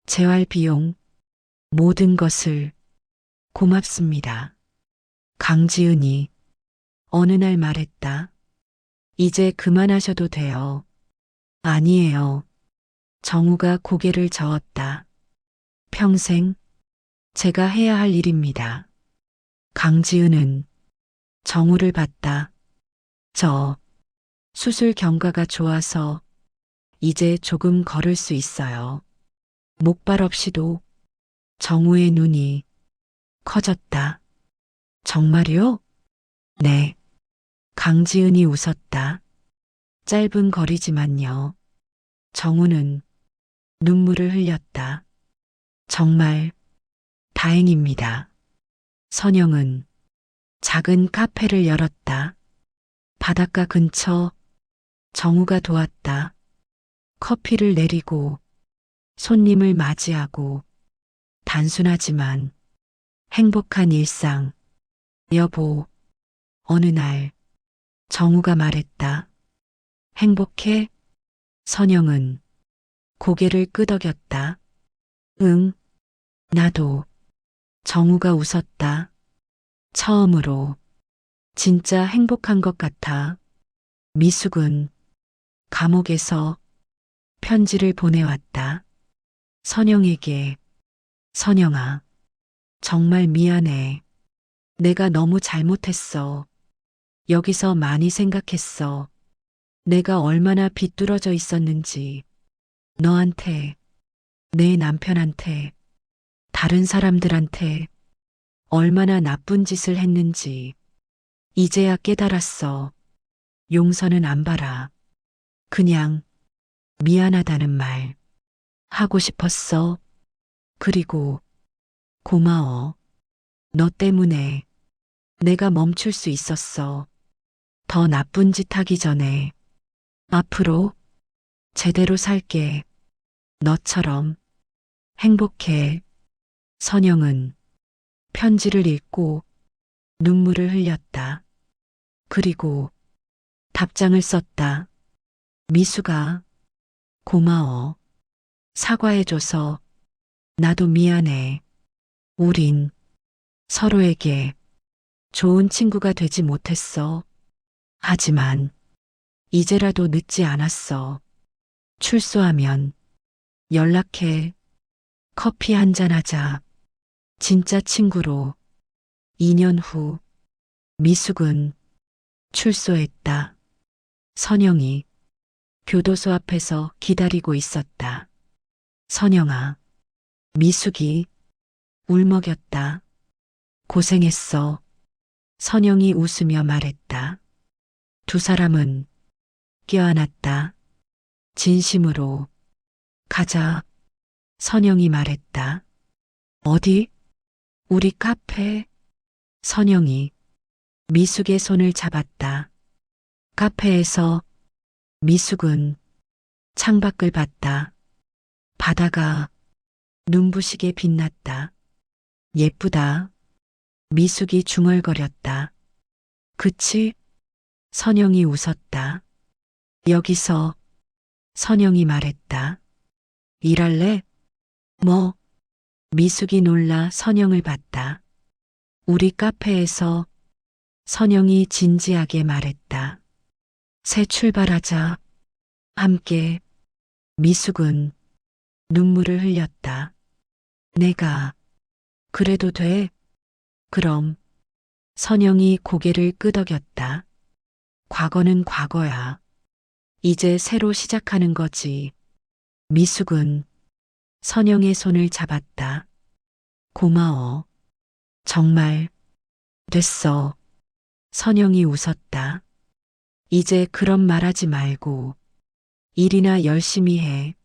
재활비용, 모든 것을 고맙습니다. 강지은이 어느 날 말했다. 이제 그만하셔도 돼요. 아니에요. 정우가 고개를 저었다. 평생 제가 해야 할 일입니다. 강지은은 정우를 봤다. 저 수술 경과가 좋아서 이제 조금 걸을 수 있어요. 목발 없이도. 정우의 눈이 커졌다. 정말요? 네. 강지은이 웃었다. 짧은 거리지만요. 정우는 눈물을 흘렸다. 정말 다행입니다. 선영은 작은 카페를 열었다. 바닷가 근처. 정우가 도왔다. 커피를 내리고 손님을 맞이하고 단순하지만 행복한 일상. 여보, 어느 날 정우가 말했다. 행복해? 선영은 고개를 끄덕였다. 응, 나도. 정우가 웃었다. 처음으로 진짜 행복한 것 같아. 미숙은 감옥에서 편지를 보내왔다. 선영에게. 선영아, 정말 미안해. 내가 너무 잘못했어. 여기서 많이 생각했어. 내가 얼마나 비뚤어져 있었는지. 너한테, 내 남편한테, 다른 사람들한테 얼마나 나쁜 짓을 했는지. 이제야 깨달았어. 용서는 안 바라. 그냥 미안하다는 말 하고 싶었어. 그리고 고마워. 너 때문에 내가 멈출 수 있었어. 더 나쁜 짓 하기 전에. 앞으로 제대로 살게. 너처럼 행복해. 선영은 편지를 읽고 눈물을 흘렸다. 그리고 답장을 썼다. 미수가 고마워. 사과해줘서 나도 미안해. 우린 서로에게 좋은 친구가 되지 못했어. 하지만 이제라도 늦지 않았어. 출소하면 연락해. 커피 한잔 하자. 진짜 친구로. 2년 후 미숙은 출소했다. 선영이 교도소 앞에서 기다리고 있었다. 선영아, 미숙이 울먹였다. 고생했어. 선영이 웃으며 말했다. 두 사람은 껴안았다. 진심으로. 가자. 선영이 말했다. 어디? 우리 카페. 선영이 미숙의 손을 잡았다. 카페에서 미숙은 창밖을 봤다. 바다가 눈부시게 빛났다. 예쁘다. 미숙이 중얼거렸다. 그치? 선영이 웃었다. 여기서. 선영이 말했다. 일할래? 뭐? 미숙이 놀라 선영을 봤다. 우리 카페에서. 선영이 진지하게 말했다. 새 출발하자. 함께. 미숙은 눈물을 흘렸다. 내가 그래도 돼? 그럼. 선영이 고개를 끄덕였다. 과거는 과거야. 이제 새로 시작하는 거지. 미숙은 선영의 손을 잡았다. 고마워. 정말. 됐어. 선영이 웃었다. 이제 그런 말하지 말고 일이나 열심히 해.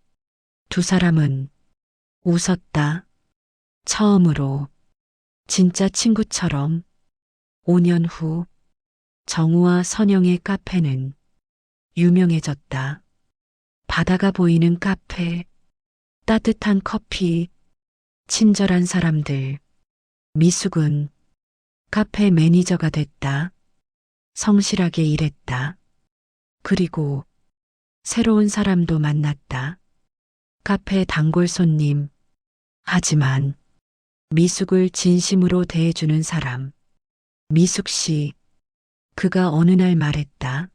두 사람은 웃었다. 처음으로. 진짜 친구처럼. 5년 후 정우와 선영의 카페는 유명해졌다. 바다가 보이는 카페, 따뜻한 커피, 친절한 사람들. 미숙은 카페 매니저가 됐다. 성실하게 일했다. 그리고 새로운 사람도 만났다. 카페 단골 손님. 하지만 미숙을 진심으로 대해주는 사람. 미숙 씨. 그가 어느 날 말했다.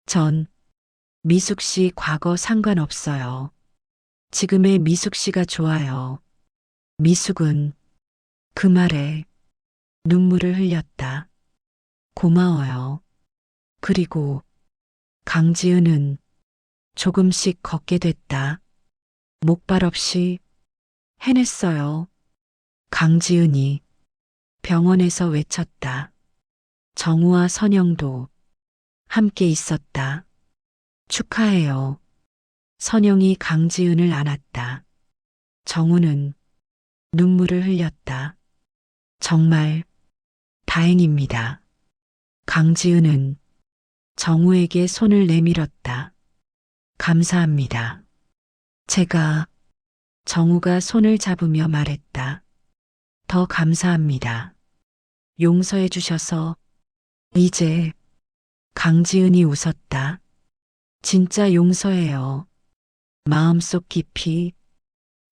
전 미숙 씨 과거 상관없어요. 지금의 미숙 씨가 좋아요. 미숙은 그 말에 눈물을 흘렸다. 고마워요. 그리고 강지은은 조금씩 걷게 됐다. 목발 없이 해냈어요. 강지은이 병원에서 외쳤다. 정우와 선영도 함께 있었다. 축하해요. 선영이 강지은을 안았다. 정우는 눈물을 흘렸다. 정말 다행입니다. 강지은은 정우에게 손을 내밀었다. 감사합니다. 제가. 정우가 손을 잡으며 말했다. 더 감사합니다. 용서해 주셔서 이제 강지은이 웃었다. 진짜 용서해요. 마음속 깊이.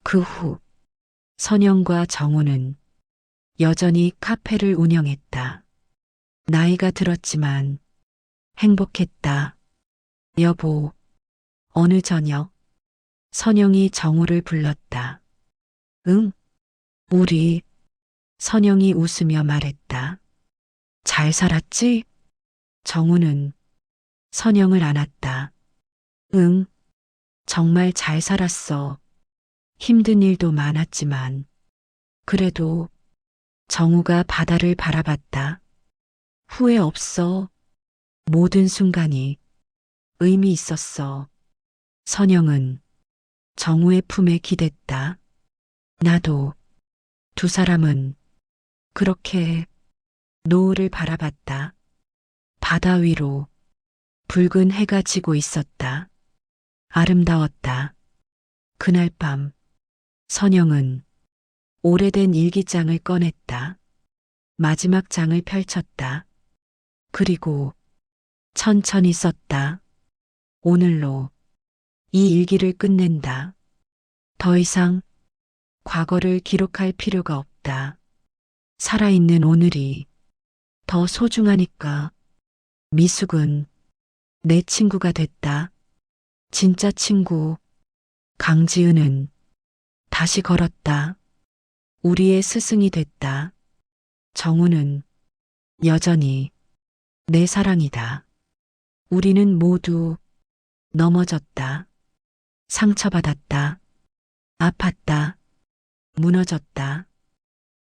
그 후 선영과 정우는 여전히 카페를 운영했다. 나이가 들었지만 행복했다. 여보, 어느 저녁 선영이 정우를 불렀다. 응, 우리. 선영이 웃으며 말했다. 잘 살았지? 정우는 선영을 안았다. 응, 정말 잘 살았어. 힘든 일도 많았지만 그래도. 정우가 바다를 바라봤다. 후회 없어. 모든 순간이 의미 있었어. 선영은 정우의 품에 기댔다. 나도. 두 사람은 그렇게 노을을 바라봤다. 바다 위로 붉은 해가 지고 있었다. 아름다웠다. 그날 밤 선영은 오래된 일기장을 꺼냈다. 마지막 장을 펼쳤다. 그리고 천천히 썼다. 오늘로 이 일기를 끝낸다. 더 이상 과거를 기록할 필요가 없다. 살아있는 오늘이 더 소중하니까. 미숙은 내 친구가 됐다. 진짜 친구. 강지은은 다시 걸었다. 우리의 스승이 됐다. 정우는 여전히 내 사랑이다. 우리는 모두 넘어졌다. 상처받았다. 아팠다. 무너졌다.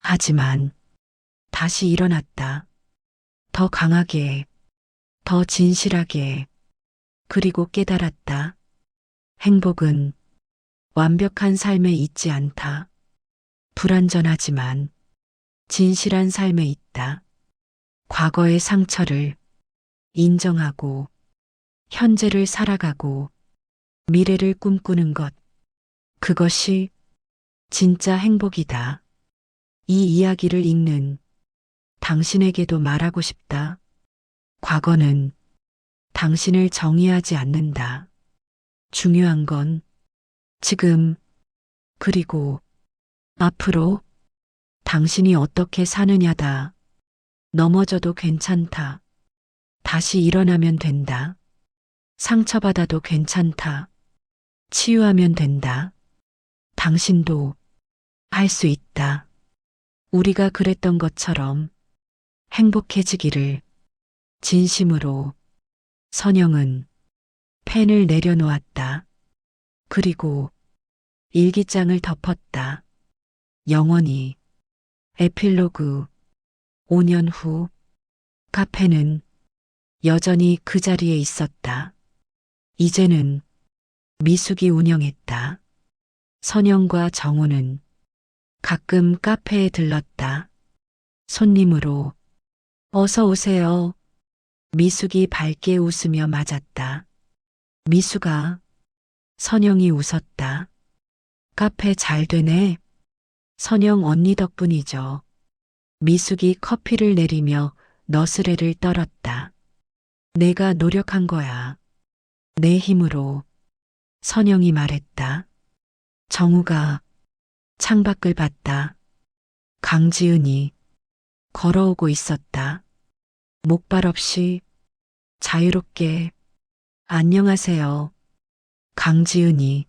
하지만 다시 일어났다. 더 강하게, 더 진실하게, 그리고 깨달았다. 행복은 완벽한 삶에 있지 않다. 불완전하지만 진실한 삶에 있다. 과거의 상처를 인정하고 현재를 살아가고 미래를 꿈꾸는 것. 그것이 진짜 행복이다. 이 이야기를 읽는 당신에게도 말하고 싶다. 과거는 당신을 정의하지 않는다. 중요한 건 지금, 그리고 앞으로 당신이 어떻게 사느냐다. 넘어져도 괜찮다. 다시 일어나면 된다. 상처받아도 괜찮다. 치유하면 된다. 당신도 할 수 있다. 우리가 그랬던 것처럼 행복해지기를. 진심으로. 선영은 펜을 내려놓았다. 그리고 일기장을 덮었다. 영원히. 에필로그. 5년 후 카페는 여전히 그 자리에 있었다. 이제는 미숙이 운영했다. 선영과 정우는 가끔 카페에 들렀다. 손님으로. 어서 오세요. 미숙이 밝게 웃으며 맞았다. 미숙아. 선영이 웃었다. 카페 잘 되네. 선영 언니 덕분이죠. 미숙이 커피를 내리며 너스레를 떨었다. 내가 노력한 거야. 내 힘으로. 선영이 말했다. 정우가 창밖을 봤다. 강지은이 걸어오고 있었다. 목발 없이 자유롭게. 안녕하세요. 강지은이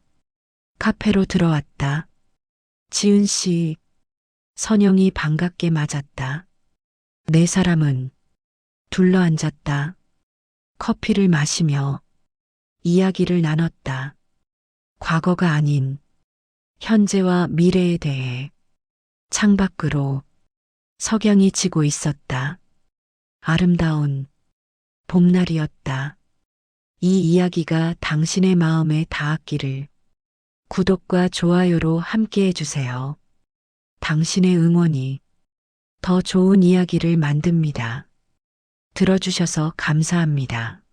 카페로 들어왔다. 지은 씨. 선영이 반갑게 맞았다. 네 사람은 둘러앉았다. 커피를 마시며 이야기를 나눴다. 과거가 아닌 현재와 미래에 대해. 창밖으로 석양이 지고 있었다. 아름다운 봄날이었다. 이 이야기가 당신의 마음에 닿았기를. 구독과 좋아요로 함께 해주세요. 당신의 응원이 더 좋은 이야기를 만듭니다. 들어주셔서 감사합니다.